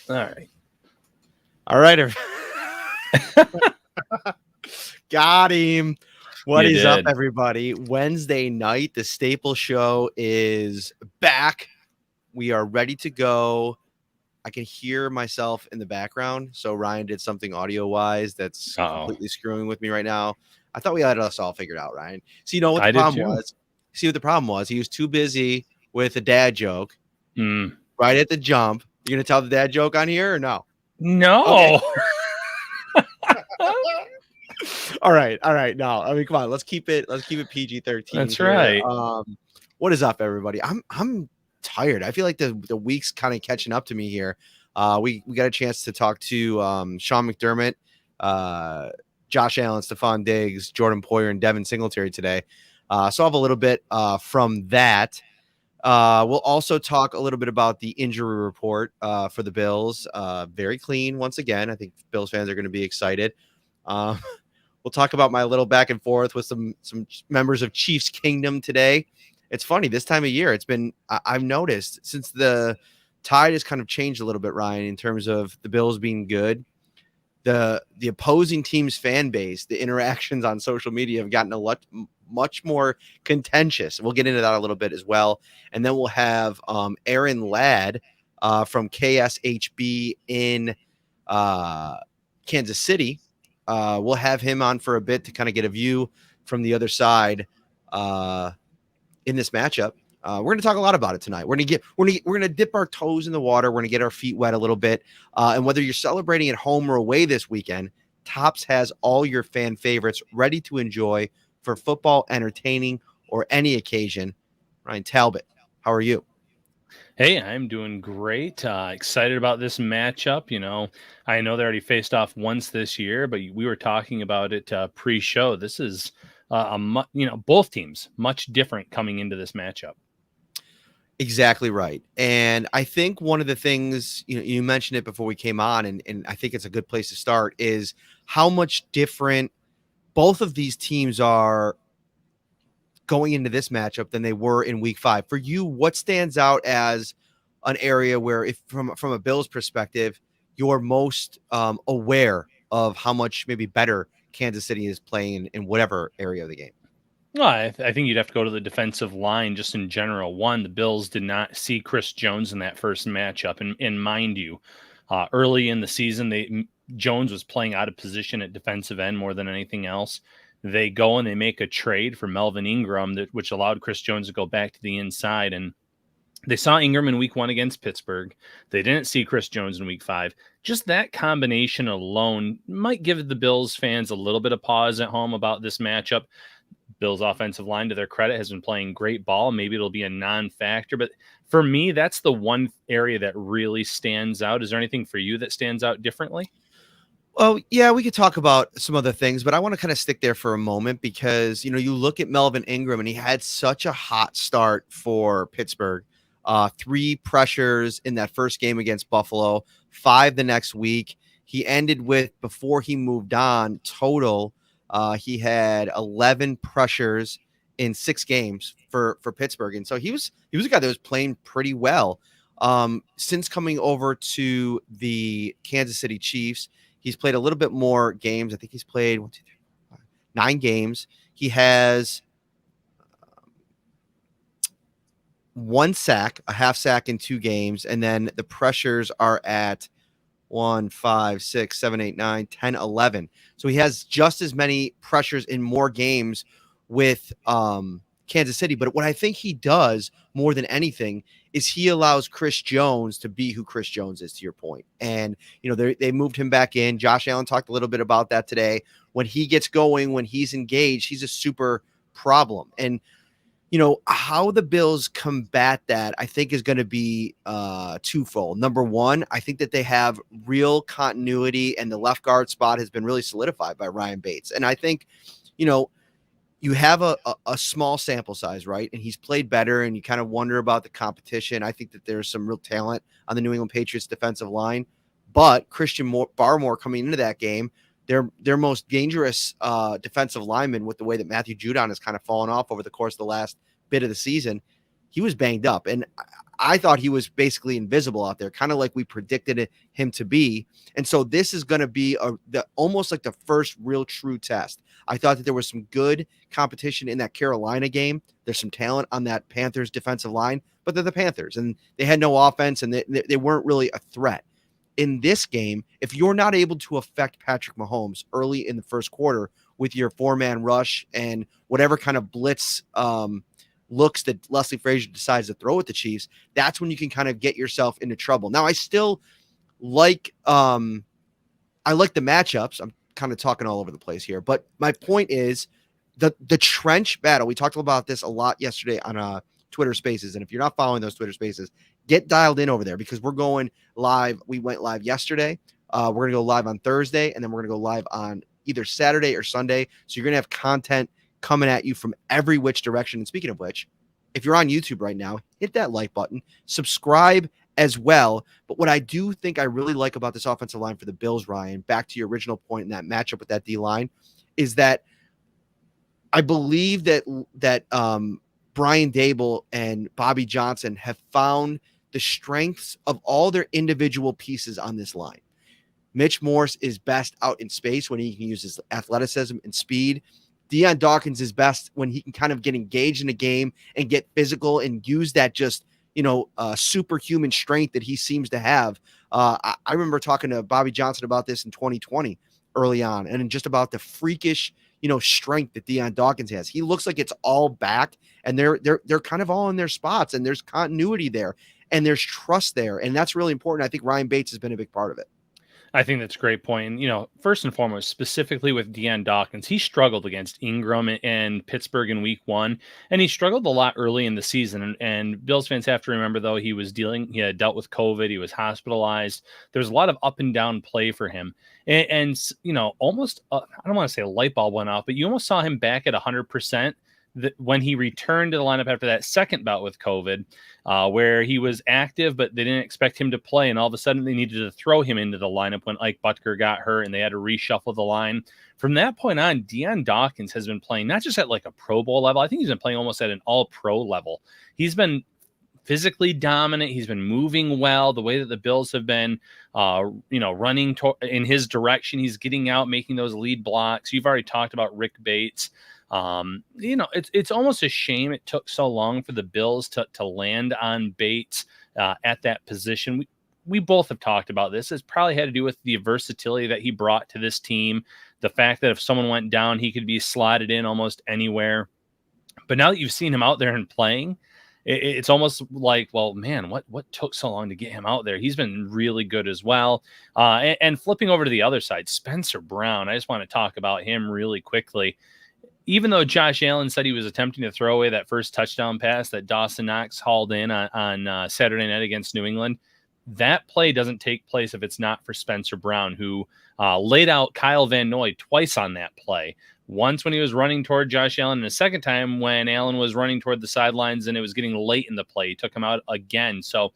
All right. All right. Got him. What You is up, did. everybody? Wednesday night, the Staple Show is back. We are ready to go. I can hear myself in the background. So Ryan did something audio-wise that's Uh-oh. completely screwing with me right now. I thought we had us all figured out, Ryan. So you know what the I did problem too. was? See what the problem was? He was too busy with a dad joke Mm. right at the jump. You gonna tell the dad joke on here or no? No. Okay. All right. No, I mean, come on. Let's keep it PG-13 That's here. right. What is up, everybody? I'm tired. I feel like the week's kind of catching up to me here. We got a chance to talk to Sean McDermott, Josh Allen, Stephon Diggs, Jordan Poyer, and Devin Singletary today. So I'll have a little bit from that. We'll also talk a little bit about the injury report for the Bills. Very clean once again. I think Bills fans are going to be excited. We'll talk about my little back and forth with some members of Chiefs Kingdom today. It's funny this time of year. It's been I've noticed since the tide has kind of changed a little bit, Ryan, in terms of the Bills being good. The opposing team's fan base, the interactions on social media have gotten much more contentious. We'll get into that a little bit as well, and then we'll have Aaron Ladd from KSHB in Kansas City. We'll have him on for a bit to kind of get a view from the other side in this matchup. We're going to talk a lot about it tonight. We're going to dip our toes in the water. We're going to get our feet wet a little bit. And whether you're celebrating at home or away this weekend, Tops has all your fan favorites ready to enjoy for football, entertaining, or any occasion. Ryan Talbot, how are you? Hey, I'm doing great. Excited about this matchup. I know they already faced off once this year, but we were talking about it pre-show. This is both teams much different coming into this matchup. Exactly right. And I think one of the things, you mentioned it before we came on, and I think it's a good place to start, is how much different both of these teams are going into this matchup than they were in week 5. For you, what stands out as an area where, if from a Bills perspective, you're most aware of how much maybe better Kansas City is playing in whatever area of the game? Well, I think you'd have to go to the defensive line just in general. One, the Bills did not see Chris Jones in that first matchup. And mind you, early in the season, Jones was playing out of position at defensive end more than anything else. They go and they make a trade for Melvin Ingram, which allowed Chris Jones to go back to the inside. And they saw Ingram in week 1 against Pittsburgh. They didn't see Chris Jones in week 5. Just that combination alone might give the Bills fans a little bit of pause at home about this matchup. Bills offensive line, to their credit, has been playing great ball. Maybe it'll be a non-factor, but for me, that's the one area that really stands out. Is there anything for you that stands out differently? Well, yeah, we could talk about some other things, but I want to kind of stick there for a moment because, you look at Melvin Ingram and he had such a hot start for Pittsburgh. 3 pressures in that first game against Buffalo, 5 the next week. He ended with, before he moved on, total, he had 11 pressures in 6 games for Pittsburgh. And so he was a guy that was playing pretty well. Since coming over to the Kansas City Chiefs, he's played a little bit more games. I think he's played 9 games. He has 1 sack, a half sack in 2 games. And then the pressures are at 1, 5, 6, 7, 8, 9, 10, 11. So he has just as many pressures in more games with Kansas City. But what I think he does more than anything is he allows Chris Jones to be who Chris Jones is, to your point. And, they moved him back in. Josh Allen talked a little bit about that today. When he gets going, when he's engaged, he's a super problem. And, how the Bills combat that, I think, is going to be twofold. Number one, I think that they have real continuity, and the left guard spot has been really solidified by Ryan Bates. And I think, you have a small sample size, right? And he's played better, and you kind of wonder about the competition. I think that there's some real talent on the New England Patriots defensive line, but Christian Barmore coming into that game, their most dangerous defensive lineman, with the way that Matthew Judon has kind of fallen off over the course of the last bit of the season, he was banged up. And I thought he was basically invisible out there, kind of like we predicted him to be. And so this is going to be almost like the first real true test. I thought that there was some good competition in that Carolina game. There's some talent on that Panthers defensive line, but they're the Panthers, and they had no offense, and they weren't really a threat. In this game, if you're not able to affect Patrick Mahomes early in the first quarter with your 4-man rush and whatever kind of blitz looks that Leslie Frazier decides to throw at the Chiefs, that's when you can kind of get yourself into trouble. Now, I still like the matchups. I'm kind of talking all over the place here, but my point is the trench battle. We talked about this a lot yesterday on Twitter Spaces, and if you're not following those Twitter Spaces, get dialed in over there because we're going live. We went live yesterday. We're going to go live on Thursday, and then we're going to go live on either Saturday or Sunday. So you're going to have content coming at you from every which direction. And speaking of which, if you're on YouTube right now, hit that like button, subscribe as well. But what I do think I really like about this offensive line for the Bills, Ryan, back to your original point in that matchup with that D-line, is that I believe that Brian Dable and Bobby Johnson have found the strengths of all their individual pieces on this line. Mitch Morse is best out in space when he can use his athleticism and speed. Deion Dawkins is best when he can kind of get engaged in a game and get physical and use that just, superhuman strength that he seems to have. I remember talking to Bobby Johnson about this in 2020 early on, and just about the freakish, strength that Deion Dawkins has. He looks like it's all back, and they're kind of all in their spots, and there's continuity there, and there's trust there, and that's really important. I think Ryan Bates has been a big part of it. I think that's a great point. And, first and foremost, specifically with Deion Dawkins, he struggled against Ingram and Pittsburgh in week 1, and he struggled a lot early in the season. And Bills fans have to remember, though, he had dealt with COVID. He was hospitalized. There's a lot of up and down play for him. And almost, I don't want to say a light bulb went off, but you almost saw him back at 100%. When he returned to the lineup after that second bout with COVID, where he was active, but they didn't expect him to play. And all of a sudden they needed to throw him into the lineup when Ike Butker got hurt and they had to reshuffle the line. From that point on, Deion Dawkins has been playing not just at like a Pro Bowl level. I think he's been playing almost at an all-pro level. He's been physically dominant. He's been moving well. The way that the Bills have been, running in his direction, he's getting out, making those lead blocks. You've already talked about Rick Bates. It's almost a shame it took so long for the Bills to land on Bates at that position. We both have talked about this. It's probably had to do with the versatility that he brought to this team. The fact that if someone went down, he could be slotted in almost anywhere. But now that you've seen him out there and playing, it's almost like, well, man, what took so long to get him out there? He's been really good as well. And flipping over to the other side, Spencer Brown, I just want to talk about him really quickly. Even though Josh Allen said he was attempting to throw away that first touchdown pass that Dawson Knox hauled in on Saturday night against New England, that play doesn't take place if it's not for Spencer Brown, who laid out Kyle Van Noy twice on that play. Once when he was running toward Josh Allen, and a second time when Allen was running toward the sidelines and it was getting late in the play. He took him out again. So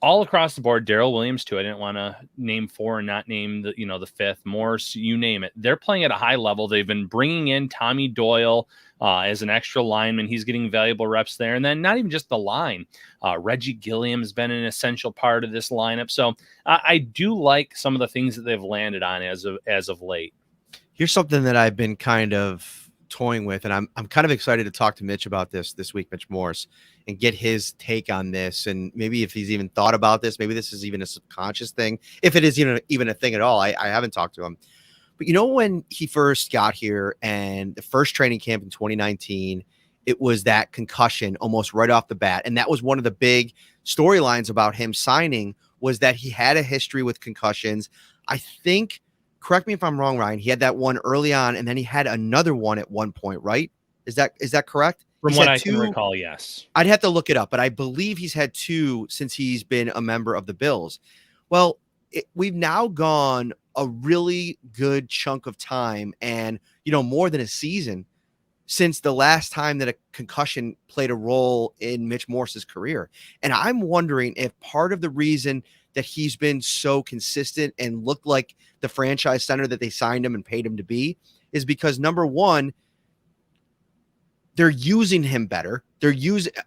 all across the board, Darrell Williams too. I didn't want to name 4 and not name the fifth. Morse, you name it. They're playing at a high level. They've been bringing in Tommy Doyle as an extra lineman. He's getting valuable reps there. And then not even just the line. Reggie Gilliam's been an essential part of this lineup. So I do like some of the things that they've landed on as of late. Here's something that I've been kind of toying with, and I'm kind of excited to talk to Mitch about this week, Mitch Morse, and get his take on this, and maybe if he's even thought about this, maybe this is even a subconscious thing, if it is even a thing at all. I haven't talked to him. But when he first got here and the first training camp in 2019, it was that concussion almost right off the bat, and that was one of the big storylines about him signing, was that he had a history with concussions. I think, correct me if I'm wrong, Ryan, he had that one early on, and then he had another one at one point, right? Is that correct? From what I can recall, yes. I'd have to look it up, but I believe he's had 2 since he's been a member of the Bills. Well, we've now gone a really good chunk of time and, more than a season since the last time that a concussion played a role in Mitch Morse's career. And I'm wondering if part of the reason that he's been so consistent and looked like the franchise center that they signed him and paid him to be is because, number one, they're using him better.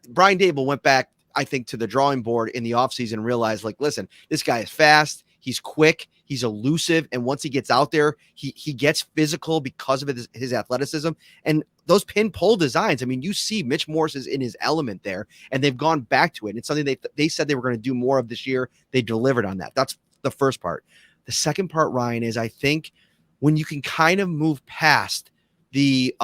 Brian Dable went back I think, to the drawing board in the offseason and realize, like, listen, this guy is fast, he's quick, he's elusive, and once he gets out there, he gets physical because of his athleticism. And those pin pull designs, I mean, you see Mitch Morse is in his element there, and they've gone back to it. And it's something they said they were going to do more of this year. They delivered on that. That's the first part. The second part, Ryan, is I think when you can kind of move past the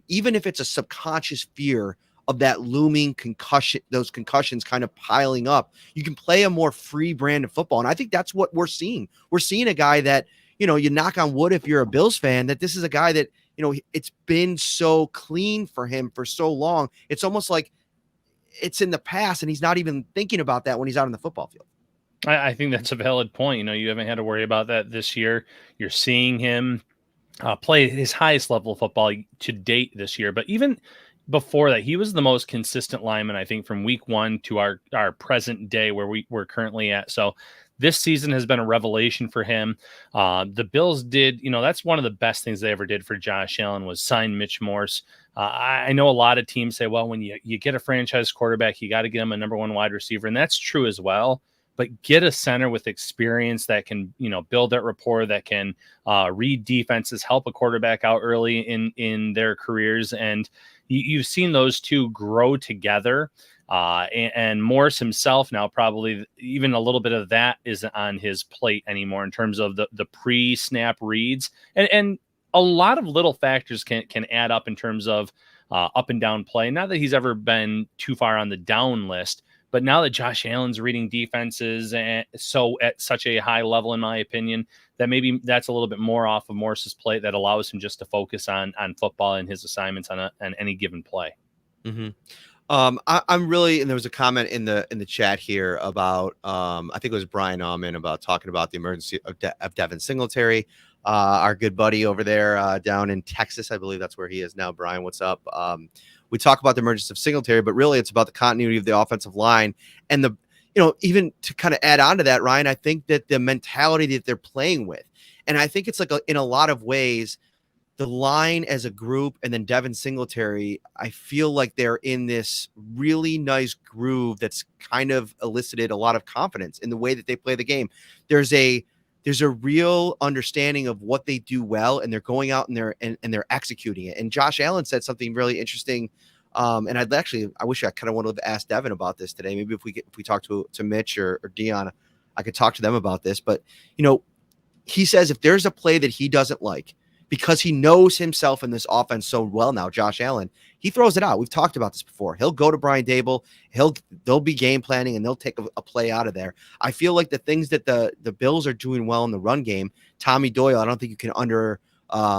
even if it's a subconscious fear of that looming concussion, those concussions kind of piling up, you can play a more free brand of football. And I think that's what we're seeing. We're seeing a guy that, you know, you knock on wood if you're a Bills fan, that this is a guy that, you know, it's been so clean for him for so long. It's almost like it's in the past and he's not even thinking about that when he's out on the football field. I think that's a valid point. You know, you haven't had to worry about that this year. You're seeing him play his highest level of football to date this year. But even before that, he was the most consistent lineman, I think, from week one to our present day where we're currently at. So this season has been a revelation for him. The Bills did, you know, that's one of the best things they ever did for Josh Allen was sign Mitch Morse. I know a lot of teams say, well, when you get a franchise quarterback, you got to get him a number one wide receiver. And that's true as well. But get a center with experience that can, you know, build that rapport, that can read defenses, help a quarterback out early in their careers. And you've seen those two grow together. And Morse himself now, probably even a little bit of that isn't on his plate anymore in terms of the pre-snap reads. And a lot of little factors can add up in terms of up and down play. Not that he's ever been too far on the down list, but now that Josh Allen's reading defenses and so at such a high level, in my opinion, that maybe that's a little bit more off of Morse's plate that allows him just to focus on football and his assignments on any given play. Mm-hmm. I'm really, and there was a comment in the chat here about, I think it was Brian Allman about talking about the emergency of Devin Singletary, our good buddy over there down in Texas. I believe that's where he is now. Brian, what's up? We talk about the emergence of Singletary, but really it's about the continuity of the offensive line and the, you know, even to kind of add on to that, Ryan, I think that the mentality that they're playing with, and I think it's like in a lot of ways, the line as a group and then Devin Singletary, I feel like they're in this really nice groove that's kind of elicited a lot of confidence in the way that they play the game. There's a real understanding of what they do well, and they're going out and they're executing it. And Josh Allen said something really interesting. And I wish I kind of wanted to ask Devin about this today. Maybe if we talk to Mitch or Dion, I could talk to them about this. But, you know, he says if there's a play that he doesn't like, because he knows himself in this offense so well now, Josh Allen, he throws it out. We've talked about this before. He'll go to Brian Dable. They'll be game planning and they'll take a play out of there. I feel like the things that the Bills are doing well in the run game, Tommy Doyle, I don't think you can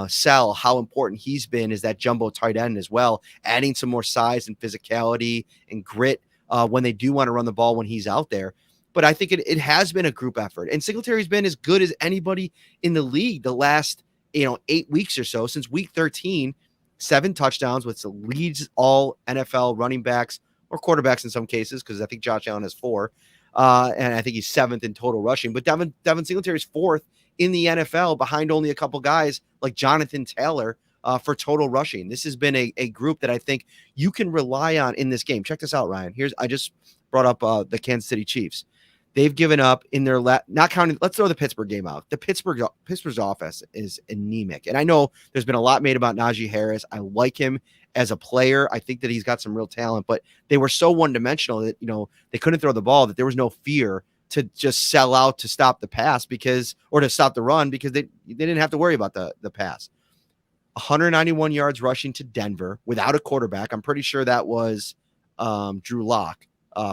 sell how important he's been as that jumbo tight end as well, adding some more size and physicality and grit when they do want to run the ball when he's out there. But I think it has been a group effort, and Singletary's been as good as anybody in the league the last 8 weeks or so, since week 13, 7 touchdowns, which leads all NFL running backs or quarterbacks in some cases, because I think Josh Allen has 4. And I think he's 7th in total rushing. But Devin Singletary is 4th in the NFL behind only a couple guys like Jonathan Taylor for total rushing. This has been a group that I think you can rely on in this game. Check this out, Ryan. I just brought up the Kansas City Chiefs. They've given up in their not counting. Let's throw the Pittsburgh game out. Pittsburgh's offense is anemic, and I know there's been a lot made about Najee Harris. I like him as a player. I think that he's got some real talent, but they were so one-dimensional that they couldn't throw the ball, that there was no fear to just sell out to stop the pass or to stop the run because they didn't have to worry about the pass. 191 yards rushing to Denver without a quarterback. I'm pretty sure that was Drew Lock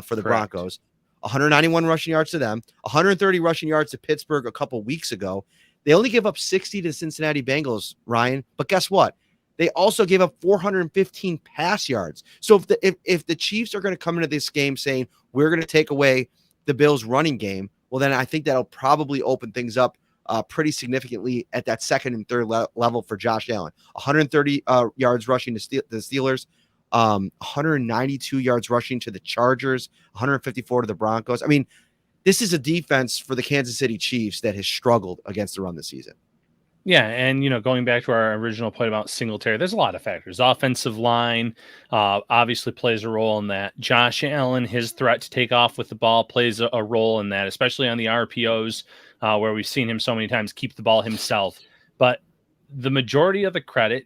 for the Correct. Broncos. 191 rushing yards to them, 130 rushing yards to Pittsburgh a couple weeks ago. They only gave up 60 to Cincinnati Bengals, Ryan. But guess what? They also gave up 415 pass yards. So if the Chiefs are going to come into this game saying we're going to take away the Bills' running game, well, then I think that'll probably open things up pretty significantly at that second and third level for Josh Allen. 130 yards rushing to the Steelers. 192 yards rushing to the Chargers, 154 to the Broncos. I mean, this is a defense for the Kansas City Chiefs that has struggled against the run this season. Yeah, and going back to our original point about Singletary, there's a lot of factors. Offensive line obviously plays a role in that. Josh Allen, his threat to take off with the ball plays a role in that, especially on the RPOs, where we've seen him so many times keep the ball himself. But the majority of the credit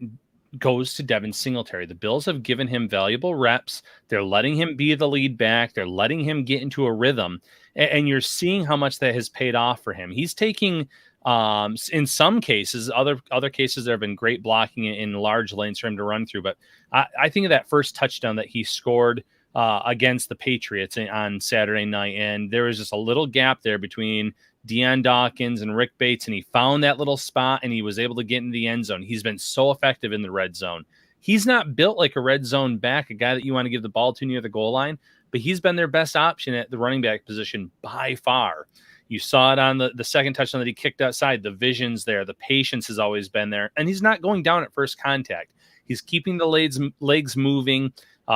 goes to Devin Singletary. The Bills have given him valuable reps. They're letting him be the lead back. They're letting him get into a rhythm, and you're seeing how much that has paid off for him. He's taking in some cases, other cases, there have been great blocking in large lanes for him to run through. But I think of that first touchdown that he scored against the Patriots on Saturday night, and there was just a little gap there between Deion Dawkins and Rick Bates, and he found that little spot, and he was able to get in the end zone. He's been so effective in the red zone. He's not built like a red zone back, a guy that you want to give the ball to near the goal line, but he's been their best option at the running back position by far. You saw it on the second touchdown that he kicked outside. The vision's there. The patience has always been there. And he's not going down at first contact. He's keeping the legs moving.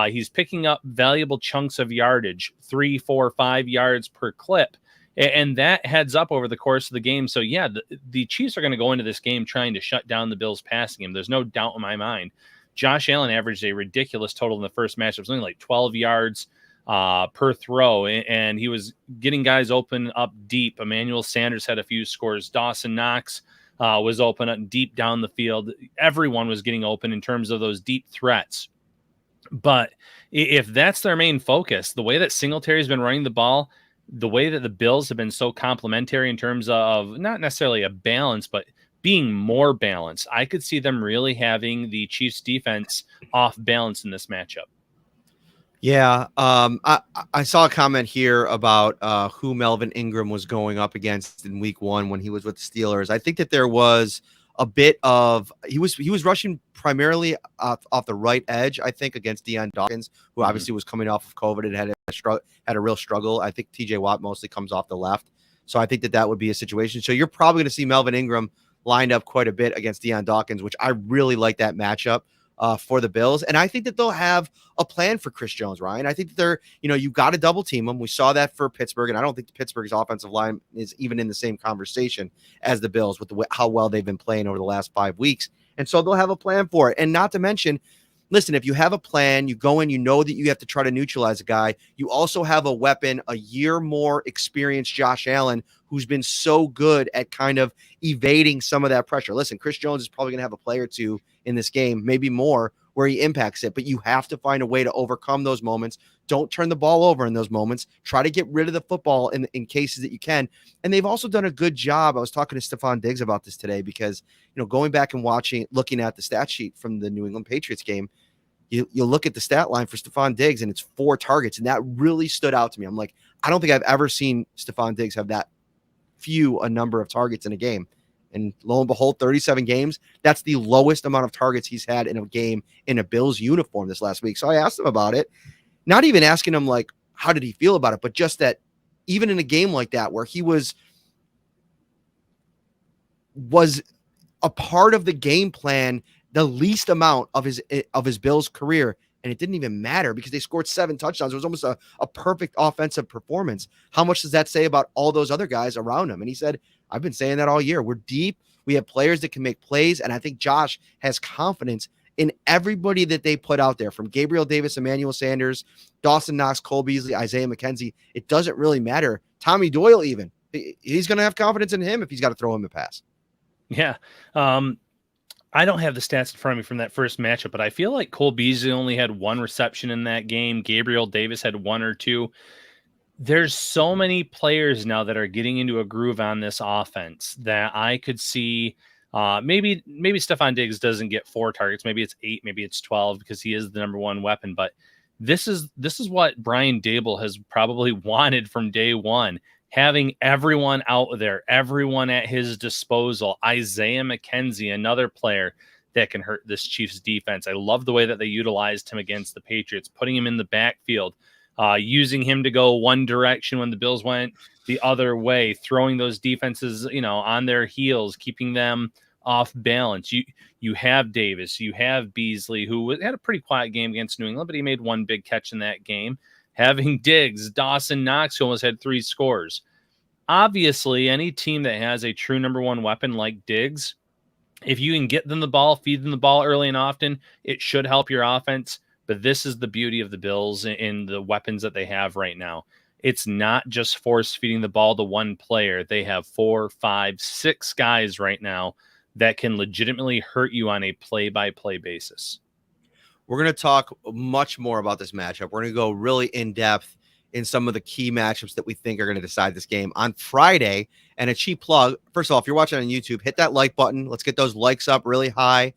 He's picking up valuable chunks of yardage, 3, 4, 5 yards per clip. And that heads up over the course of the game. So, yeah, the Chiefs are going to go into this game trying to shut down the Bills' passing game. There's no doubt in my mind. Josh Allen averaged a ridiculous total in the first matchup, something like 12 yards per throw, and he was getting guys open up deep. Emmanuel Sanders had a few scores. Dawson Knox was open up deep down the field. Everyone was getting open in terms of those deep threats. But if that's their main focus, the way that Singletary's been running the ball, the way that the Bills have been so complementary in terms of not necessarily a balance, but being more balanced, I could see them really having the Chiefs defense off balance in this matchup. Yeah, I saw a comment here about who Melvin Ingram was going up against in Week 1 when he was with the Steelers. I think that there was a bit of he was rushing primarily off the right edge. I think against Deion Dawkins, who obviously was coming off of COVID and had a real struggle. I think T.J. Watt mostly comes off the left, so I think that would be a situation. So you're probably going to see Melvin Ingram lined up quite a bit against Deion Dawkins, which I really like that matchup for the Bills. And I think that they'll have a plan for Chris Jones, Ryan. I think that they're, you got to double team him. We saw that for Pittsburgh, and I don't think Pittsburgh's offensive line is even in the same conversation as the Bills with how well they've been playing over the last 5 weeks. And so they'll have a plan for it. And not to mention, listen, if you have a plan, you go in, you know that you have to try to neutralize a guy. You also have a weapon, a year more experienced Josh Allen, who's been so good at kind of evading some of that pressure. Listen, Chris Jones is probably going to have a play or two in this game, maybe more, where he impacts it, but you have to find a way to overcome those moments. Don't turn the ball over in those moments. Try to get rid of the football in cases that you can. And they've also done a good job. I was talking to Stephon Diggs about this today because, going back and looking at the stat sheet from the New England Patriots game, you look at the stat line for Stephon Diggs and it's 4 targets. And that really stood out to me. I'm like, I don't think I've ever seen Stephon Diggs have that a number of targets in a game. And lo and behold, 37 games, that's the lowest amount of targets he's had in a game in a Bills uniform this last week. So I asked him about it, not even asking him like, how did he feel about it? But just that even in a game like that, where he was a part of the game plan, the least amount of his Bills career, and it didn't even matter because they scored 7 touchdowns. It was almost a perfect offensive performance. How much does that say about all those other guys around him? And he said, I've been saying that all year. We're deep. We have players that can make plays. And I think Josh has confidence in everybody that they put out there, from Gabriel Davis, Emmanuel Sanders, Dawson Knox, Cole Beasley, Isaiah McKenzie. It doesn't really matter. Tommy Doyle, even. He's going to have confidence in him if he's got to throw him a pass. Yeah. I don't have the stats in front of me from that first matchup, but I feel like Cole Beasley only had 1 reception in that game. Gabriel Davis had 1 or 2. There's so many players now that are getting into a groove on this offense that I could see maybe Stephon Diggs doesn't get 4 targets. Maybe it's 8, maybe it's 12 because he is the number 1 weapon. But this is what Brian Daboll has probably wanted from day one. Having everyone out there, everyone at his disposal. Isaiah McKenzie, another player that can hurt this Chiefs defense. I love the way that they utilized him against the Patriots, putting him in the backfield, using him to go one direction when the Bills went the other way, throwing those defenses, on their heels, keeping them off balance. You have Davis, you have Beasley, who had a pretty quiet game against New England, but he made 1 big catch in that game. Having Diggs, Dawson Knox, who almost had 3 scores. Obviously, any team that has a true number 1 weapon like Diggs If you can get them the ball, feed them the ball early and often, it should help your offense. But this is the beauty of the Bills in the weapons that they have right now. It's not just force feeding the ball to one player. They have 4, 5, 6 guys right now that can legitimately hurt you on a play-by-play basis. We're going to talk much more about this matchup. We're going to go really in depth in some of the key matchups that we think are going to decide this game on Friday. And a cheap plug. First of all, if you're watching on YouTube, hit that like button. Let's get those likes up really high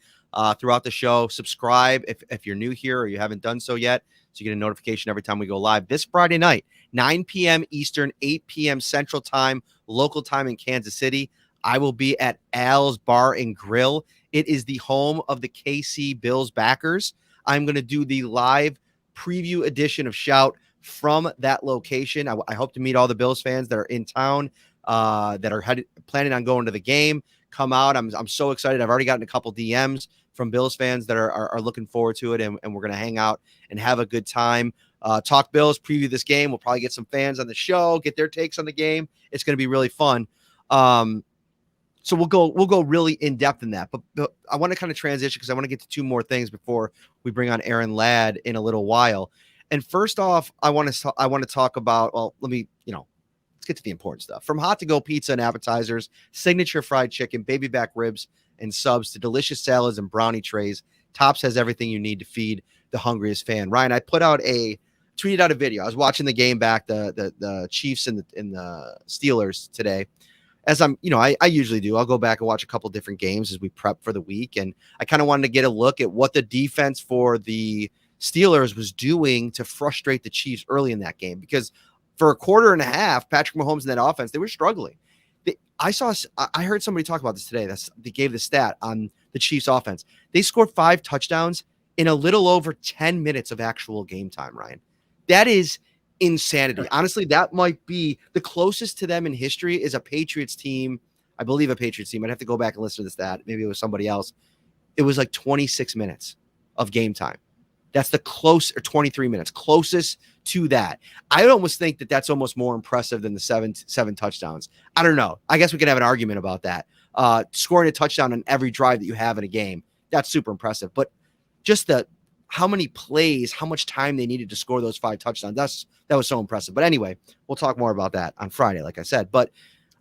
throughout the show. Subscribe if you're new here or you haven't done so yet, so you get a notification every time we go live. This Friday night, 9 p.m. Eastern, 8 p.m. Central Time, local time in Kansas City. I will be at Al's Bar and Grill. It is the home of the KC Bills backers. I'm going to do the live preview edition of Shout from that location. I hope to meet all the Bills fans that are in town, that are planning on going to the game. Come out. I'm so excited. I've already gotten a couple DMs from Bills fans that are looking forward to it, and we're going to hang out and have a good time. Talk Bills, preview this game. We'll probably get some fans on the show, get their takes on the game. It's going to be really fun. So we'll go really in depth in that, but I want to kind of transition because I want to get to two more things before we bring on Aaron Ladd in a little while. And first off, I want to talk about, well, let's get to the important stuff. From hot to go pizza and appetizers, signature fried chicken, baby back ribs and subs to delicious salads and brownie trays, Tops has everything you need to feed the hungriest fan. Ryan, I tweeted out a video. I was watching the game back, the Chiefs and the Steelers today. As I usually do, I'll go back and watch a couple different games as we prep for the week. And I kind of wanted to get a look at what the defense for the Steelers was doing to frustrate the Chiefs early in that game. Because for a quarter and a half, Patrick Mahomes and that offense, they were struggling. I heard somebody talk about this today. They gave the stat on the Chiefs offense. They scored 5 touchdowns in a little over 10 minutes of actual game time, Ryan. That is insanity. Honestly, that might be the closest to them in history is a Patriots team. I believe a Patriots team. I'd have to go back and listen to the stat. Maybe it was somebody else. It was like 26 minutes of game time. That's the or 23 minutes, closest to that. I almost think that that's almost more impressive than the seven touchdowns. I don't know. I guess we could have an argument about that. Scoring a touchdown on every drive that you have in a game, that's super impressive. But just how many plays, how much time they needed to score those 5 touchdowns, that was so impressive. But anyway, we'll talk more about that on Friday, like I said. But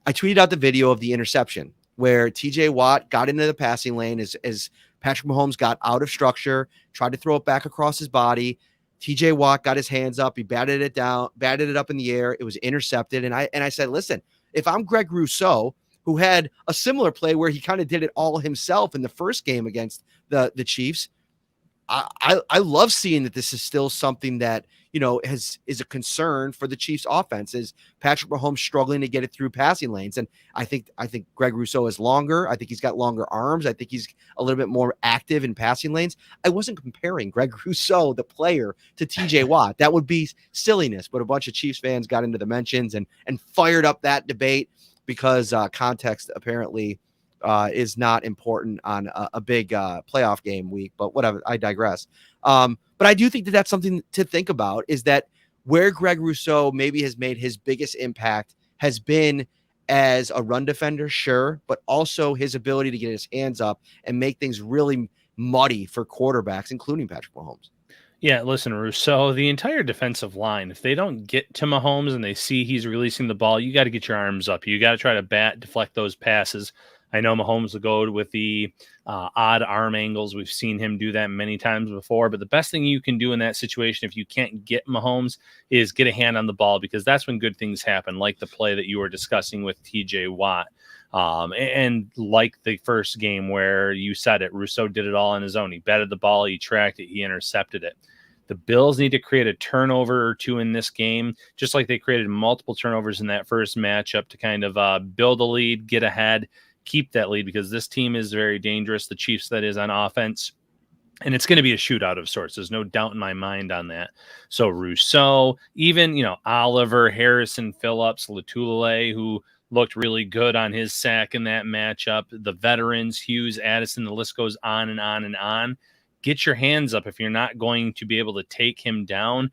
I tweeted out the video of the interception where TJ Watt got into the passing lane as Patrick Mahomes got out of structure, tried to throw it back across his body. TJ Watt got his hands up. He batted it up in the air. It was intercepted. And I said, listen, if I'm Greg Rousseau, who had a similar play where he kind of did it all himself in the first game against the Chiefs, I love seeing that this is still something that, is a concern for the Chiefs offense is Patrick Mahomes struggling to get it through passing lanes. And I think Greg Rousseau is longer. I think he's got longer arms. I think he's a little bit more active in passing lanes. I wasn't comparing Greg Rousseau, the player, to TJ Watt. That would be silliness. But a bunch of Chiefs fans got into the mentions and fired up that debate because context apparently is not important on a big playoff game week, but whatever, I digress. But I do think that that's something to think about is that where Greg Rousseau maybe has made his biggest impact has been as a run defender, sure, but also his ability to get his hands up and make things really muddy for quarterbacks, including Patrick Mahomes. Yeah, listen, Rousseau, the entire defensive line, if they don't get to Mahomes and they see he's releasing the ball, you got to get your arms up. You got to try to deflect those passes. I know Mahomes will go with the odd arm angles. We've seen him do that many times before. But the best thing you can do in that situation, if you can't get Mahomes, is get a hand on the ball because that's when good things happen, like the play that you were discussing with TJ Watt. And like the first game where you said it, Rousseau did it all on his own. He batted the ball, he tracked it, he intercepted it. The Bills need to create a turnover or two in this game, just like they created multiple turnovers in that first matchup to kind of build a lead, get ahead, keep that lead because this team is very dangerous. The Chiefs, that is, on offense. And it's going to be a shootout of sorts. There's no doubt in my mind on that. So Rousseau, even, Oliver, Harrison, Phillips, Latulele, who looked really good on his sack in that matchup. The veterans, Hughes, Addison, the list goes on and on and on. Get your hands up if you're not going to be able to take him down.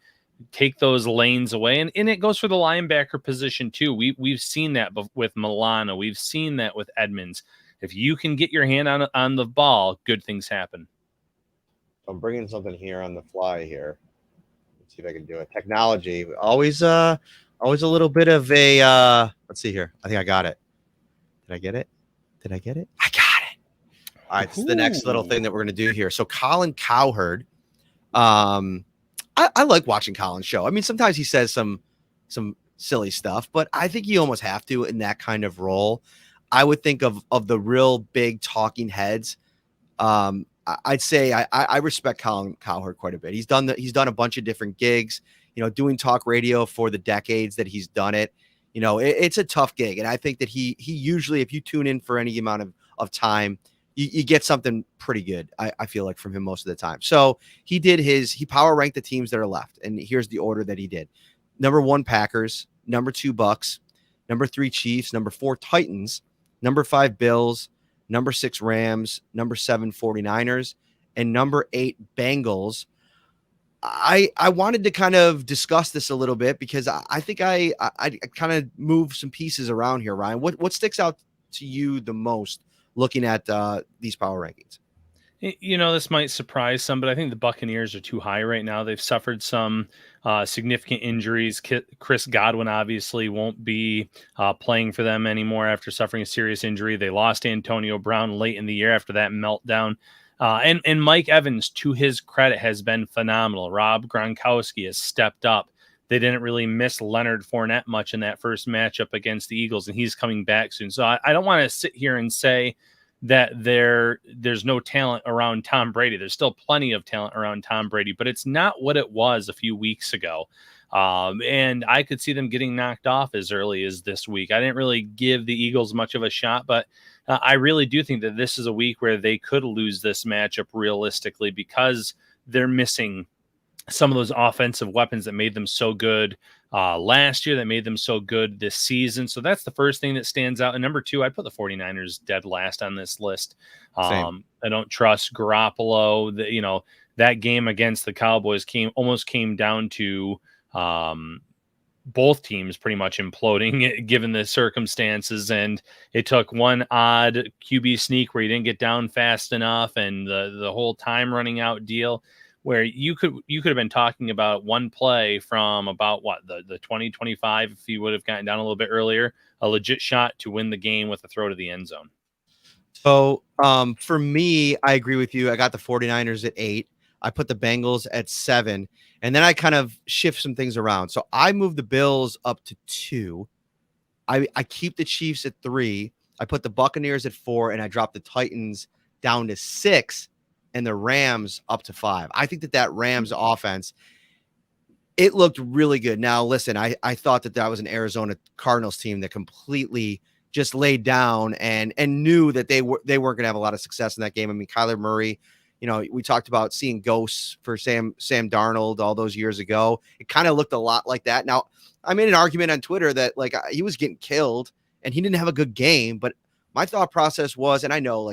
Take those lanes away. And it goes for the linebacker position too. We've seen that with Milano. We've seen that with Edmonds. If you can get your hand on the ball, good things happen. I'm bringing something here on the fly here. Let's see if I can do it. Technology, always a little bit of a let's see here. I think I got it. Did I get it? Did I get it? I got it. All right, this is the next little thing that we're gonna do here. So Colin Cowherd, I like watching Colin's show. I mean, sometimes he says some silly stuff, but I think you almost have to in that kind of role. I would think of the real big talking heads. I'd say I respect Colin Cowherd quite a bit. He's done a bunch of different gigs, doing talk radio for the decades that he's done it. It's a tough gig, and I think that he usually, if you tune in for any amount of time, you get something pretty good. I feel like from him most of the time. So he power ranked the teams that are left, and here's the order that he did: number 1 Packers, number 2 Bucks, number 3 Chiefs, number 4 Titans, number 5 Bills, number 6 Rams, number 7 49ers, and number 8 Bengals. I wanted to kind of discuss this a little bit because I think I kind of move some pieces around here, Ryan. What sticks out to you the most looking at these power rankings? This might surprise some, but I think the Buccaneers are too high right now. They've suffered some significant injuries. Chris Godwin obviously won't be playing for them anymore after suffering a serious injury. They lost Antonio Brown late in the year after that meltdown. And Mike Evans, to his credit, has been phenomenal. Rob Gronkowski has stepped up. They didn't really miss Leonard Fournette much in that first matchup against the Eagles, and he's coming back soon. So I don't want to sit here and say that there's no talent around Tom Brady. There's still plenty of talent around Tom Brady, but it's not what it was a few weeks ago. And I could see them getting knocked off as early as this week. I didn't really give the Eagles much of a shot, but I really do think that this is a week where they could lose this matchup realistically because they're missing some of those offensive weapons that made them so good last year, that made them so good this season. So that's the first thing that stands out. And number 2, I'd put the 49ers dead last on this list. I don't trust Garoppolo. That game against the Cowboys almost came down to both teams pretty much imploding given the circumstances. And it took one odd QB sneak where he didn't get down fast enough and the whole time running out deal, where you could have been talking about one play from about the 2025, if he would have gotten down a little bit earlier, a legit shot to win the game with a throw to the end zone. So for me, I agree with you. I got the 49ers at 8. I put the Bengals at 7, and then I kind of shift some things around. So I moved the Bills up to 2. I keep the Chiefs at 3. I put the Buccaneers at 4, and I dropped the Titans down to 6. And the Rams up to 5. I think that Rams offense, it looked really good. Now, listen, I thought that was an Arizona Cardinals team that completely just laid down and knew that they weren't going to have a lot of success in that game. I mean, Kyler Murray, we talked about seeing ghosts for Sam Darnold all those years ago. It kind of looked a lot like that. Now, I made an argument on Twitter that he was getting killed and he didn't have a good game. But my thought process was, and I know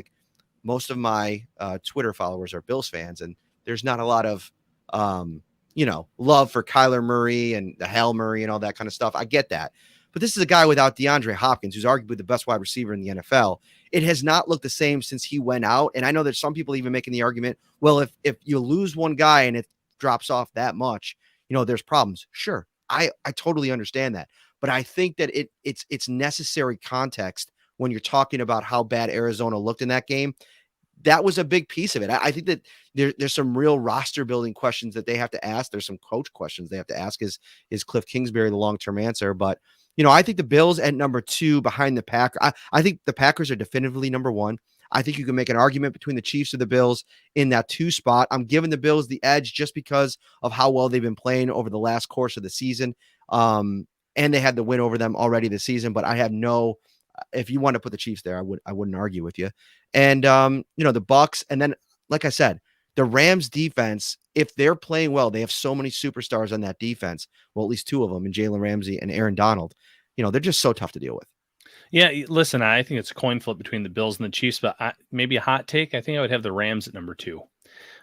most of my Twitter followers are Bills fans, and there's not a lot of, love for Kyler Murray and the Hail Murray and all that kind of stuff. I get that. But this is a guy without DeAndre Hopkins, who's arguably the best wide receiver in the NFL. It has not looked the same since he went out. And I know there's some people even making the argument, well, if you lose one guy and it drops off that much, there's problems. Sure. I totally understand that. But I think that it's necessary context when you're talking about how bad Arizona looked in that game. That was a big piece of it. I think that there's some real roster building questions that they have to ask. There's some coach questions they have to ask. Is Cliff Kingsbury the long-term answer? But, I think the Bills at number 2 behind the Packers. I think the Packers are definitively number 1. I think you can make an argument between the Chiefs or the Bills in that 2 spot. I'm giving the Bills the edge just because of how well they've been playing over the last course of the season. And they had the win over them already this season, but I have if you want to put the Chiefs there, I wouldn't argue with you. And the Bucks, and then like I said, the Rams defense, if they're playing well, they have so many superstars on that defense. Well, at least 2 of them, in Jalen Ramsey and Aaron Donald. They're just so tough to deal with. Yeah, listen, I think it's a coin flip between the Bills and the Chiefs, but maybe a hot take. I think I would have the Rams at number 2.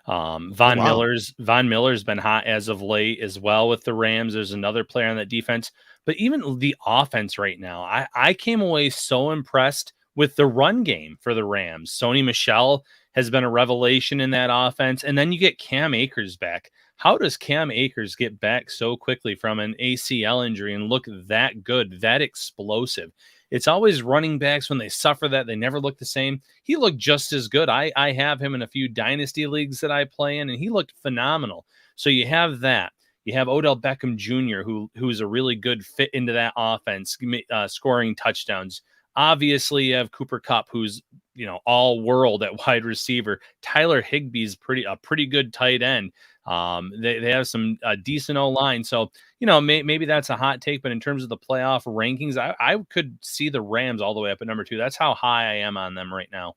Von Miller's been hot as of late as well with the Rams. There's another player on that defense, but even the offense right now, I came away so impressed with the run game for the Rams. Sony Michel has been a revelation in that offense. And then you get Cam Akers back. How does Cam Akers get back so quickly from an ACL injury and look that good, that explosive? It's always running backs when they suffer that, they never look the same. He looked just as good. I have him in a few dynasty leagues that I play in, and he looked phenomenal. So you have that. You have Odell Beckham Jr., who's a really good fit into that offense, scoring touchdowns. Obviously, you have Cooper Kupp, who's all world at wide receiver. Tyler Higbee's a pretty good tight end. They have some decent O-line. So, maybe that's a hot take, but in terms of the playoff rankings, I could see the Rams all the way up at number 2. That's how high I am on them right now.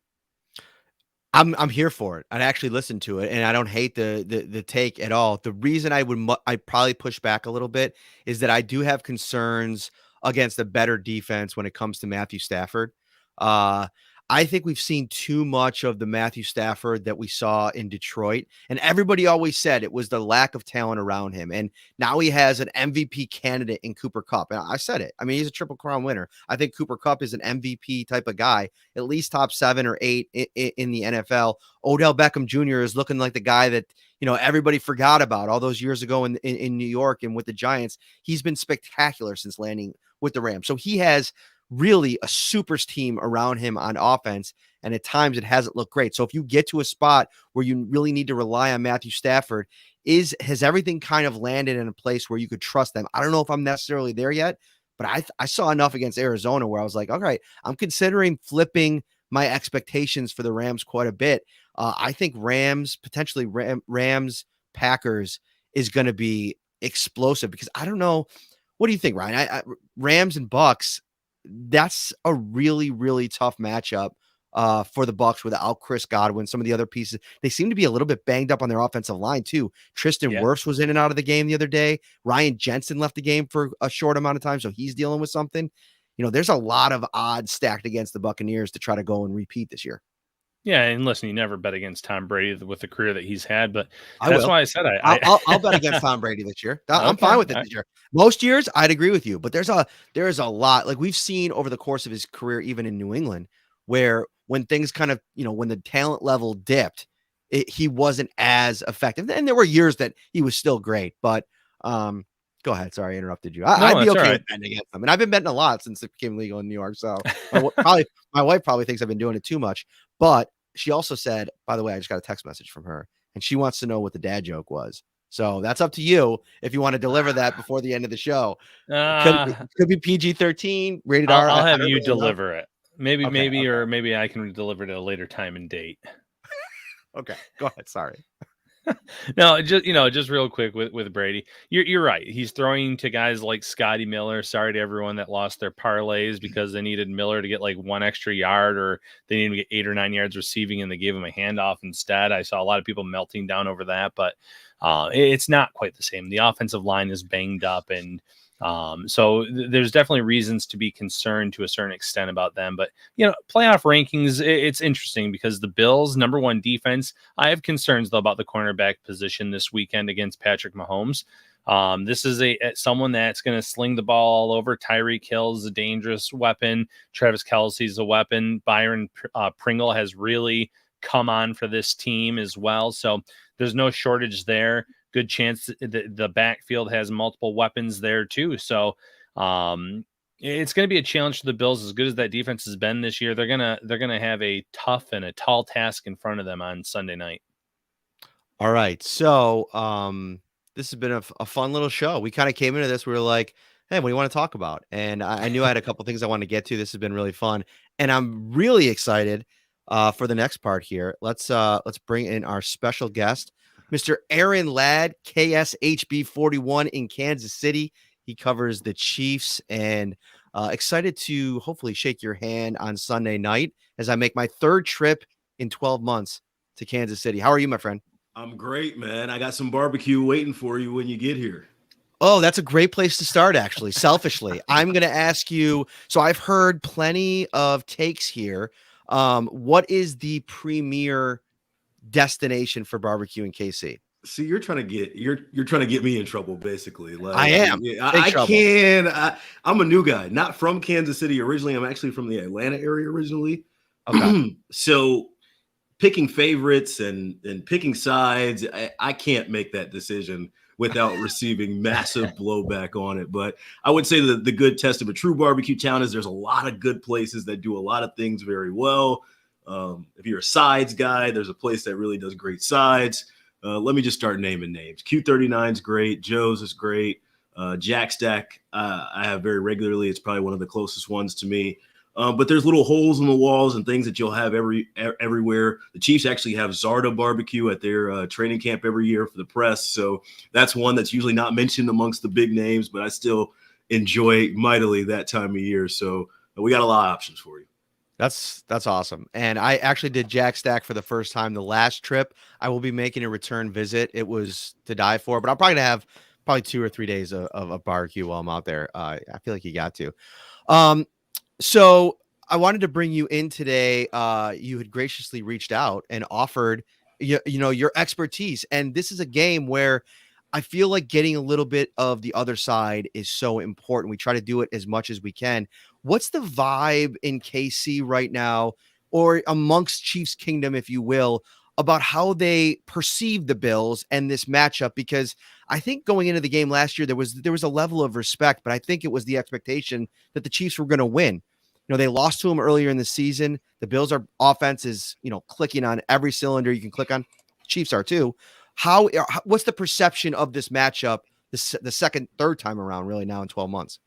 I'm here for it. I'd actually listen to it, and I don't hate the take at all. The reason I'd probably push back a little bit is that I do have concerns against a better defense when it comes to Matthew Stafford. Uh, I think we've seen too much of the Matthew Stafford that we saw in Detroit, and everybody always said it was the lack of talent around him. And now he has an MVP candidate in Cooper Kupp. And I said it. I mean, he's a Triple Crown winner. I think Cooper Kupp is an MVP type of guy, at least top 7 or 8 in the NFL. Odell Beckham Jr. is looking like the guy that everybody forgot about all those years ago in New York and with the Giants. He's been spectacular since landing with the Rams. So he has really a super team around him on offense, and at times it hasn't looked great. So if you get to a spot where you really need to rely on Matthew Stafford, has everything kind of landed in a place where you could trust them? I don't know if I'm necessarily there yet, but I saw enough against Arizona where I was like, all right, I'm considering flipping my expectations for the Rams quite a bit. I think potentially Rams Packers is going to be explosive, because I don't know. What do you think, Ryan? Rams and Bucks, that's a really, really tough matchup for the Bucks without Chris Godwin. Some of the other pieces, they seem to be a little bit banged up on their offensive line too. Tristan Wirfs was in and out of the game the other day. Ryan Jensen left the game for a short amount of time, so he's dealing with something. There's a lot of odds stacked against the Buccaneers to try to go and repeat this year. Yeah, and listen, you never bet against Tom Brady with the career that he's had, but I that's will. why I said I'll bet against Tom Brady this year. I'm fine with it this year. Most years, I'd agree with you, but there is a lot, like we've seen over the course of his career, even in New England, where when things kind of, when the talent level dipped, he wasn't as effective. And there were years that he was still great, but go ahead. Sorry, I interrupted you. I'd be okay with betting against him. And I've been betting a lot since it became legal in New York. So my wife probably thinks I've been doing it too much. But she also said, by the way, I just got a text message from her, and she wants to know what the dad joke was. So that's up to you if you want to deliver that before the end of the show. Could be PG-13, rated R. I'll have you deliver it. Maybe I can deliver it at a later time and date. Okay, go ahead. Sorry. No, just real quick with Brady. You're right. He's throwing to guys like Scotty Miller. Sorry to everyone that lost their parlays because they needed Miller to get like 1 extra yard, or they needed to get 8 or 9 yards receiving and they gave him a handoff instead. I saw a lot of people melting down over that, but it's not quite the same. The offensive line is banged up, and so there's definitely reasons to be concerned to a certain extent about them. But, playoff rankings, it's interesting because the Bills, number 1 defense, I have concerns, though, about the cornerback position this weekend against Patrick Mahomes. This is someone that's going to sling the ball all over. Tyreek Hill's a dangerous weapon. Travis Kelce's a weapon. Byron Pringle has really come on for this team as well. So there's no shortage there. Good chance the backfield has multiple weapons there too. So it's going to be a challenge for the Bills. As good as that defense has been this year, they're gonna have a tough and a tall task in front of them on Sunday night. All right, so this has been a fun little show. We kind of came into this, we were like, hey, what do you want to talk about? And I knew I had a couple things I wanted to get to. This has been really fun, and I'm really excited for the next part here. Let's bring in our special guest, Mr. Aaron Ladd, KSHB 41 in Kansas City. He covers the Chiefs, and excited to hopefully shake your hand on Sunday night as I make my 3rd trip in 12 months to Kansas City. How are you, my friend? I'm great, man. I got some barbecue waiting for you when you get here. Oh, that's a great place to start, actually. Selfishly, I'm going to ask you. So I've heard plenty of takes here. What is the premier destination for barbecue in KC? See, you're trying to get me in trouble, basically. I Like, am. yeah, Big I trouble. can't. I'm a new guy, not from Kansas City originally. I'm actually from the Atlanta area originally. Okay. So picking favorites and picking sides, I can't make that decision without receiving massive blowback on it. But I would say that the good test of a true barbecue town is there's a lot of good places that do a lot of things very well. If you're a sides guy, there's a place that really does great sides. Let me just start naming names. Q39 is great. Joe's is great. Jack Stack, I have very regularly. It's probably one of the closest ones to me. But there's little holes in the walls and things that you'll have everywhere. The Chiefs actually have Zarda barbecue at their training camp every year for the press. So that's one that's usually not mentioned amongst the big names, but I still enjoy mightily that time of year. So we got a lot of options for you. That's awesome. And I actually did Jack Stack for the first time the last trip. I will be making a return visit. It was to die for, but I'm probably gonna have 2 or 3 days of a barbecue while I'm out there. I feel like you got to. So I wanted to bring you in today. You had graciously reached out and offered your expertise. And this is a game where I feel like getting a little bit of the other side is so important. We try to do it as much as we can. What's the vibe in KC right now, or amongst Chiefs Kingdom, if you will, about how they perceive the Bills and this matchup? Because I think going into the game last year, there was a level of respect, but I think it was the expectation that the Chiefs were going to win. They lost to them earlier in the season. The Bills' offense is, clicking on every cylinder you can click on. Chiefs are too. What's the perception of this matchup the second, third time around, really, now in 12 months?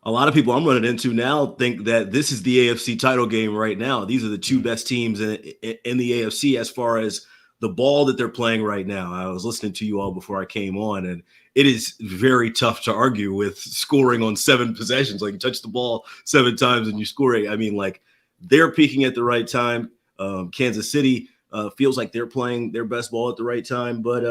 A lot of people I'm running into now think that this is the AFC title game right now. These are the two best teams in the AFC as far as the ball that they're playing right now. I was listening to you all before I came on, and it is very tough to argue with scoring on 7 possessions. Like, you touch the ball 7 times and you're scoring. I mean, like, they're peaking at the right time. Kansas City feels like they're playing their best ball at the right time, but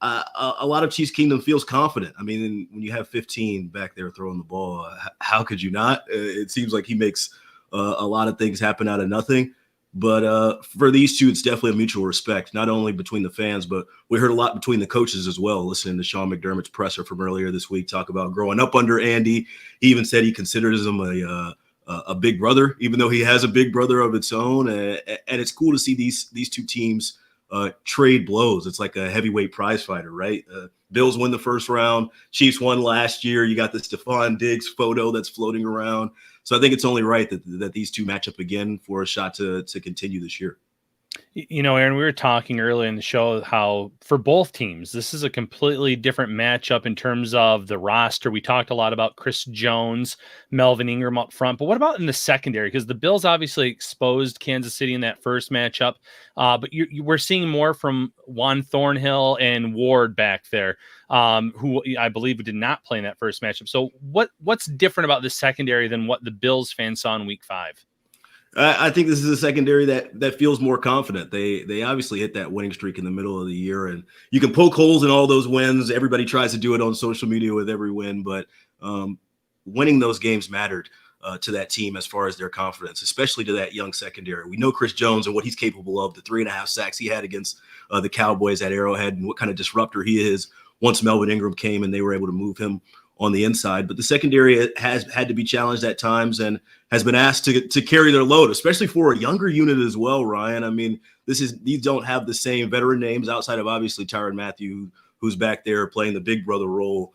a lot of Chiefs Kingdom feels confident. I mean, when you have 15 back there throwing the ball, how could you not? It seems like he makes a lot of things happen out of nothing. But for these two, it's definitely a mutual respect, not only between the fans, but we heard a lot between the coaches as well, listening to Sean McDermott's presser from earlier this week talk about growing up under Andy. He even said he considers him a big brother, even though he has a big brother of its own. And it's cool to see these two teams trade blows. It's like a heavyweight prize fighter, right? Bills win the first round. Chiefs won last year. You got the Stephon Diggs photo that's floating around. So I think it's only right that these two match up again for a shot to continue this year. Aaron, we were talking earlier in the show how for both teams, this is a completely different matchup in terms of the roster. We talked a lot about Chris Jones, Melvin Ingram up front, but what about in the secondary? Because the Bills obviously exposed Kansas City in that first matchup, but we're seeing more from Juan Thornhill and Ward back there, who I believe did not play in that first matchup. So what's different about the secondary than what the Bills fans saw in Week 5? I think this is a secondary that feels more confident. They obviously hit that winning streak in the middle of the year, and you can poke holes in all those wins. Everybody tries to do it on social media with every win, but winning those games mattered to that team as far as their confidence, especially to that young secondary. We know Chris Jones and what he's capable of, the 3.5 sacks he had against the Cowboys at Arrowhead, and what kind of disruptor he is once Melvin Ingram came and they were able to move him on the inside. But the secondary has had to be challenged at times and has been asked to carry their load, especially for a younger unit as well, Ryan. I mean, these don't have the same veteran names outside of obviously Tyrann Mathieu, who's back there playing the big brother role.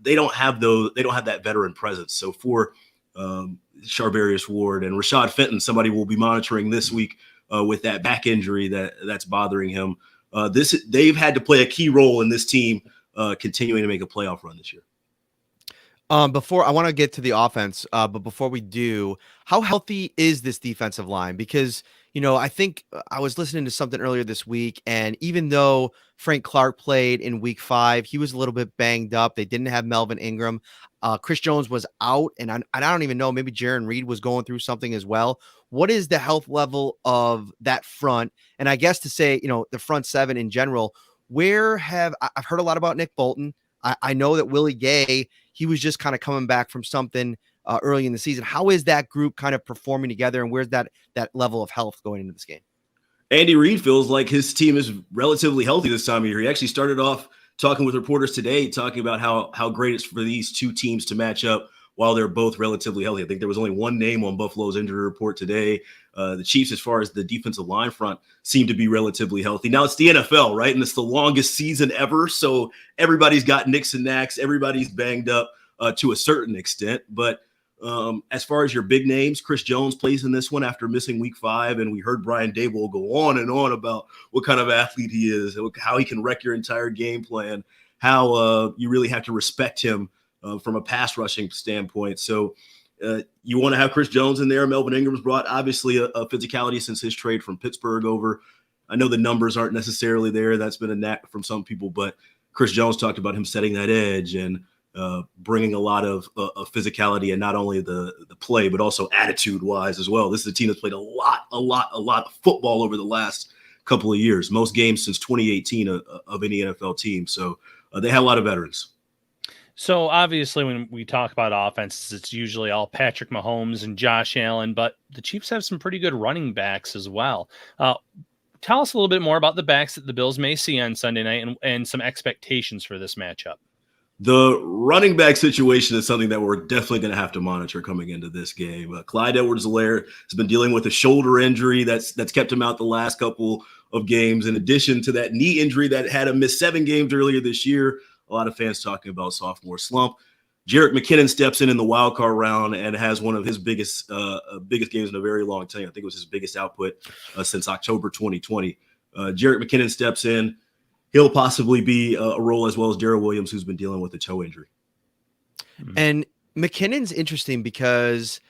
They don't have that veteran presence. So for Charvarius Ward and Rashad Fenton, somebody will be monitoring this week with that back injury that's bothering him. They've had to play a key role in this team continuing to make a playoff run this year. Before I want to get to the offense, but before we do, how healthy is this defensive line? Because, I think I was listening to something earlier this week, and even though Frank Clark played in Week 5, he was a little bit banged up. They didn't have Melvin Ingram. Chris Jones was out, and I don't even know, maybe Jaron Reed was going through something as well. What is the health level of that front? And I guess to say, the front seven in general, I've heard a lot about Nick Bolton. I know that Willie Gay, he was just kind of coming back from something early in the season. How is that group kind of performing together, and where's that level of health going into this game? Andy Reid feels like his team is relatively healthy this time of year. He actually started off talking with reporters today, talking about how great it's for these two teams to match up while they're both relatively healthy. I think there was only one name on Buffalo's injury report today. The Chiefs, as far as the defensive line front, seem to be relatively healthy. Now it's the NFL, right? And it's the longest season ever. So everybody's got nicks and knacks. Everybody's banged up to a certain extent. But as far as your big names, Chris Jones plays in this one after missing week 5. And we heard Brian Daboll go on and on about what kind of athlete he is, how he can wreck your entire game plan, how you really have to respect him from a pass rushing standpoint. So you want to have Chris Jones in there. Melvin Ingram's brought obviously a physicality since his trade from Pittsburgh over. I know the numbers aren't necessarily there. That's been a knack from some people, but Chris Jones talked about him setting that edge and bringing a lot of physicality and not only the play, but also attitude wise as well. This is a team that's played a lot of football over the last couple of years, most games since 2018 of any NFL team. So they have a lot of veterans. So obviously when we talk about offenses, it's usually all Patrick Mahomes and Josh Allen, but the Chiefs have some pretty good running backs as well. Tell us a little bit more about the backs that the Bills may see on Sunday night and some expectations for this matchup. The running back situation is something that we're definitely going to have to monitor coming into this game. Clyde Edwards-Helaire has been dealing with a shoulder injury that's kept him out the last couple of games. In addition to that knee injury that had him miss 7 games earlier this year, a lot of fans talking about sophomore slump. Jerick McKinnon steps in the wild card round and has one of his biggest games in a very long time. I think it was his biggest output since October 2020. Jerick McKinnon steps in. He'll possibly be a role as well as Darrell Williams, who's been dealing with a toe injury. And McKinnon's interesting because,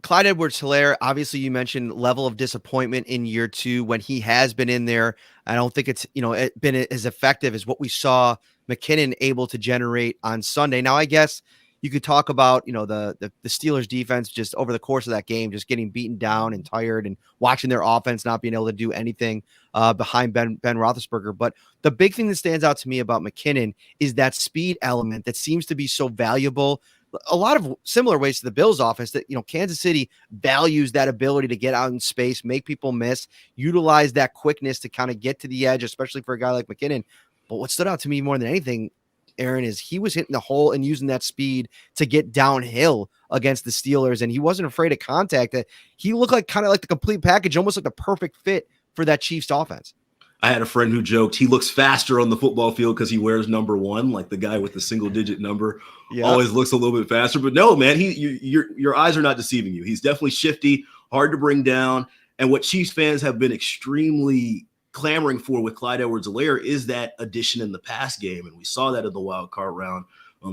Clyde Edwards-Helaire, obviously you mentioned level of disappointment in year 2 when he has been in there. I don't think it's, been as effective as what we saw McKinnon able to generate on Sunday. Now, I guess you could talk about, the Steelers defense just over the course of that game, just getting beaten down and tired and watching their offense not being able to do anything behind Ben Roethlisberger. But the big thing that stands out to me about McKinnon is that speed element that seems to be so valuable. A lot of similar ways to the Bills offense that, Kansas City values that ability to get out in space, make people miss, utilize that quickness to kind of get to the edge, especially for a guy like McKinnon. But what stood out to me more than anything, Aaron, is he was hitting the hole and using that speed to get downhill against the Steelers. And he wasn't afraid of contact. That he looked like kind of like the complete package, almost like the perfect fit for that Chiefs offense. I had a friend who joked he looks faster on the football field because he wears number 1, like the guy with the single-digit number always looks a little bit faster. But no, man, your eyes are not deceiving you. He's definitely shifty, hard to bring down. And what Chiefs fans have been extremely clamoring for with Clyde Edwards-Helaire is that addition in the pass game. And we saw that in the wild card round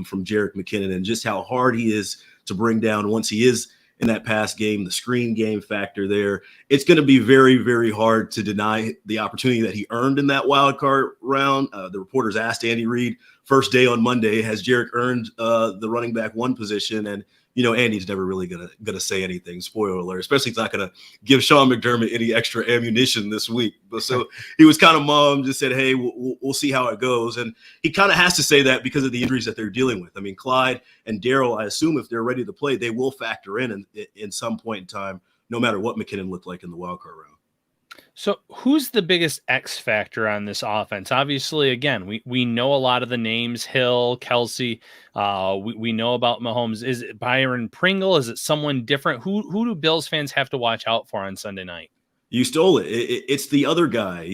from Jerick McKinnon and just how hard he is to bring down once he is in that pass game, the screen game factor there. It's going to be very, very hard to deny the opportunity that he earned in that wild card round. The reporters asked Andy Reid first day on Monday, has Jerick earned the running back 1 position? And, Andy's never really gonna say anything, spoiler alert, especially he's not going to give Sean McDermott any extra ammunition this week. But so he was kind of mum, just said, hey, we'll see how it goes. And he kind of has to say that because of the injuries that they're dealing with. I mean, Clyde and Darrell, I assume if they're ready to play, they will factor in some point in time, no matter what McKinnon looked like in the wild card round. So who's the biggest X factor on this offense? Obviously, again, we know a lot of the names, Hill, Kelsey. We know about Mahomes. Is it Byron Pringle? Is it someone different? Who do Bills fans have to watch out for on Sunday night? You stole it. It's the other guy.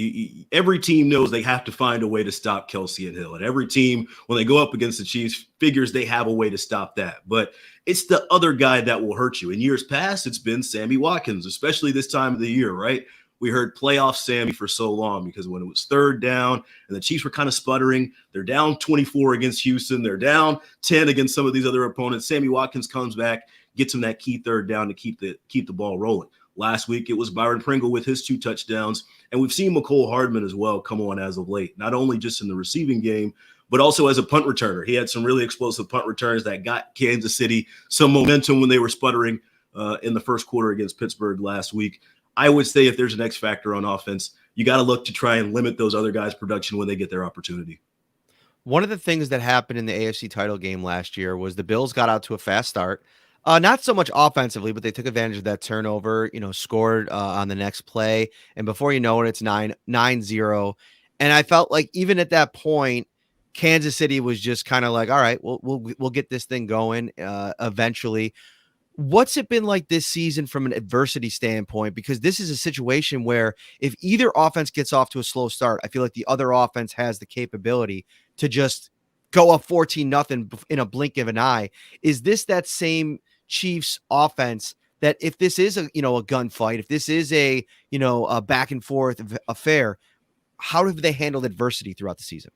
Every team knows they have to find a way to stop Kelsey and Hill. And every team, when they go up against the Chiefs, figures they have a way to stop that. But it's the other guy that will hurt you. In years past, it's been Sammy Watkins, especially this time of the year, right? We heard playoff Sammy for so long because when it was 3rd down and the Chiefs were kind of sputtering, they're down 24 against Houston. They're down 10 against some of these other opponents. Sammy Watkins comes back, gets him that key 3rd down to keep the ball rolling. Last week, it was Byron Pringle with his 2 touchdowns. And we've seen McCole Hardman as well come on as of late, not only just in the receiving game, but also as a punt returner. He had some really explosive punt returns that got Kansas City some momentum when they were sputtering in the first quarter against Pittsburgh last week. I would say if there's an X factor on offense, you got to look to try and limit those other guys' production when they get their opportunity. One of the things that happened in the AFC title game last year was the Bills got out to a fast start. Not so much offensively, but they took advantage of that turnover, scored on the next play. And before you know it, it's 9-0. And I felt like even at that point, Kansas City was just kind of like, all right, we'll get this thing going eventually. What's it been like this season from an adversity standpoint? Because this is a situation where if either offense gets off to a slow start, I feel like the other offense has the capability to just go up 14-0 in a blink of an eye. Is this that same Chiefs offense that if this is a gunfight, if this is a back and forth affair, how have they handled adversity throughout the season?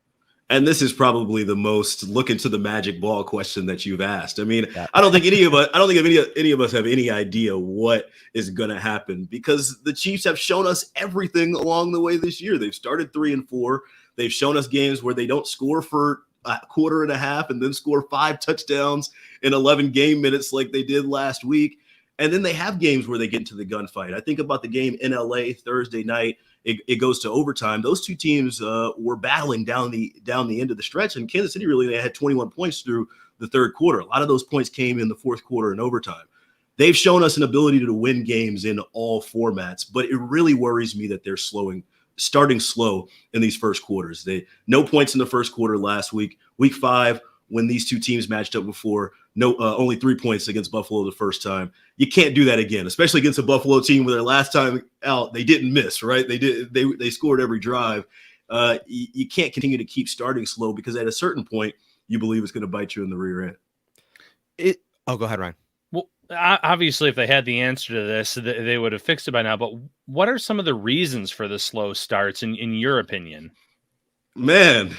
And this is probably the most look into the magic ball question that you've asked. I mean, Yeah. I don't think any of us have any idea what is going to happen, because the Chiefs have shown us everything along the way this year. They've started 3-4. They've shown us games where they don't score for a quarter and a half and then score 5 touchdowns in 11 game minutes like they did last week. And then they have games where they get into the gunfight. I think about the game in LA Thursday night. It goes to overtime. Those two teams were battling down the end of the stretch, and Kansas City really had 21 points through the third quarter. A lot of those points came in the fourth quarter and overtime. They've shown us an ability to win games in all formats, but it really worries me that they're starting slow in these first quarters. No points in the first quarter last week. Week 5, when these two teams matched up before, only 3 points against Buffalo the first time. You can't do that again, especially against a Buffalo team where their last time out they didn't miss, right? They scored every drive. You can't continue to keep starting slow, because at a certain point you believe it's going to bite you in the rear end. Go ahead, Ryan. Well, obviously, if they had the answer to this, they would have fixed it by now. But what are some of the reasons for the slow starts, in your opinion? Man,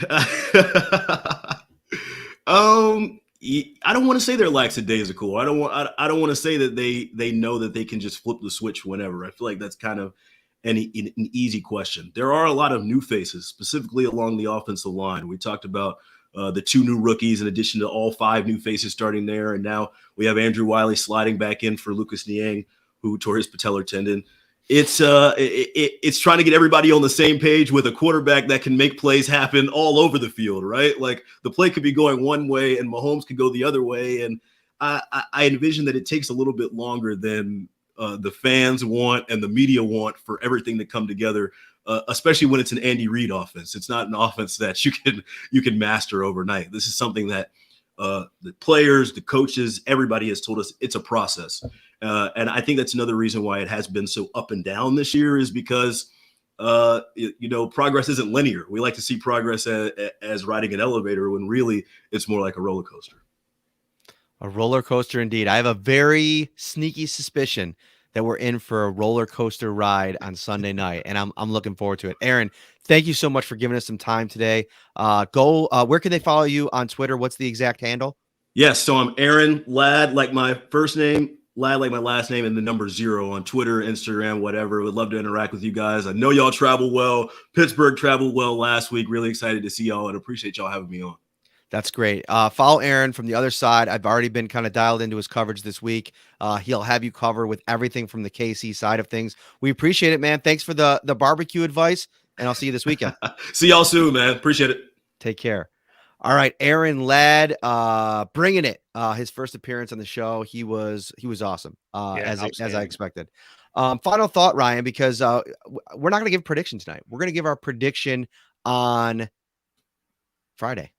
I don't want to say they're lackadaisical. I don't want to say that they know that they can just flip the switch whenever. I feel like that's kind of an easy question. There are a lot of new faces, specifically along the offensive line. We talked about the 2 new rookies in addition to all 5 new faces starting there. And now we have Andrew Wiley sliding back in for Lucas Niang, who tore his patellar tendon. It's trying to get everybody on the same page with a quarterback that can make plays happen all over the field, right? Like the play could be going one way and Mahomes could go the other way. And I envision that it takes a little bit longer than the fans want and the media want for everything to come together, especially when it's an Andy Reid offense. It's not an offense that you can master overnight. This is something that the players, the coaches, everybody has told us it's a process. And I think that's another reason why it has been so up and down this year, is because, progress isn't linear. We like to see progress as riding an elevator, when really it's more like a roller coaster. A roller coaster indeed. I have a very sneaky suspicion that we're in for a roller coaster ride on Sunday night, and I'm looking forward to it. Aaron, thank you so much for giving us some time today. Where can they follow you on Twitter? What's the exact handle? Yes, so I'm Aaron Ladd, like my first name, Ladd like my last name, and the number 0 on Twitter, Instagram, whatever. Would love to interact with you guys. I know y'all travel well. Pittsburgh traveled well last week. Really excited to see y'all and appreciate y'all having me on. That's great. Follow Aaron from the other side. I've already been kind of dialed into his coverage this week. He'll have you covered with everything from the KC side of things. We appreciate it, man. Thanks for the barbecue advice, and I'll see you this weekend. See y'all soon, man. Appreciate it. Take care. All right, Aaron Ladd, bringing it. His first appearance on the show, he was awesome, as I expected. Final thought, Ryan, because we're not going to give a prediction tonight. We're going to give our prediction on Friday.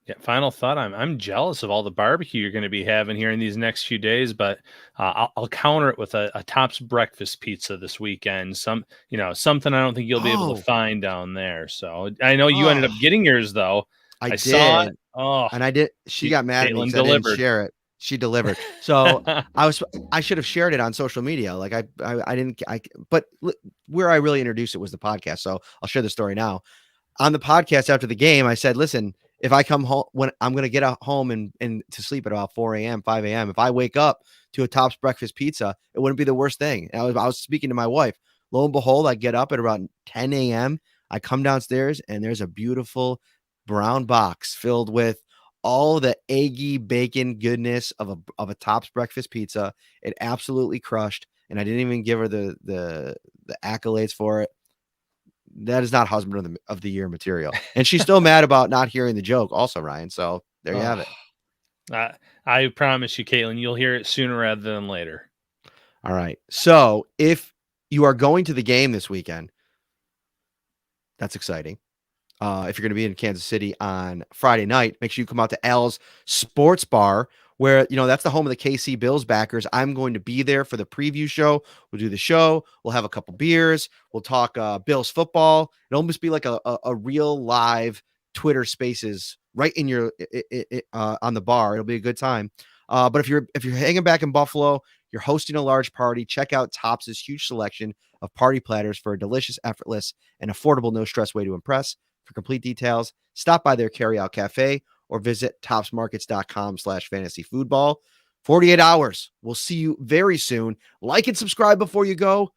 Yeah, final thought. I'm jealous of all the barbecue you're going to be having here in these next few days, but I'll counter it with a Tops breakfast pizza this weekend. Something I don't think you'll be able to find down there. So I know you ended up getting yours though. I did. Saw it. Oh, and I did. She got mad at me because I didn't share it. She delivered. So I should have shared it on social media. Like I didn't. But where I really introduced it was the podcast. So I'll share the story now. On the podcast after the game, I said, listen, if I come home, when I'm going to get home and to sleep at about 4 a.m., 5 a.m., if I wake up to a Tops breakfast pizza, it wouldn't be the worst thing. And I was speaking to my wife. Lo and behold, I get up at about 10 a.m. I come downstairs and there's a beautiful brown box filled with all the eggy bacon goodness of a Tops breakfast pizza. It absolutely crushed. And I didn't even give her the accolades for it. That is not husband of the year material. And she's still mad about not hearing the joke also, Ryan. So there you have it. I promise you, Caitlin, you'll hear it sooner rather than later. All right. So if you are going to the game this weekend, that's exciting. If you're going to be in Kansas City on Friday night, make sure you come out to Al's Sports Bar, where, that's the home of the KC Bills backers. I'm going to be there for the preview show. We'll do the show. We'll have a couple beers. We'll talk Bills football. It'll almost be like a real live Twitter Spaces right in your on the bar. It'll be a good time. But if you're hanging back in Buffalo, you're hosting a large party, check out Topps' huge selection of party platters for a delicious, effortless, and affordable no-stress way to impress. For complete details, stop by their carryout cafe or visit topsmarkets.com/fantasyfootball. 48 hours. We'll see you very soon. Like and subscribe before you go.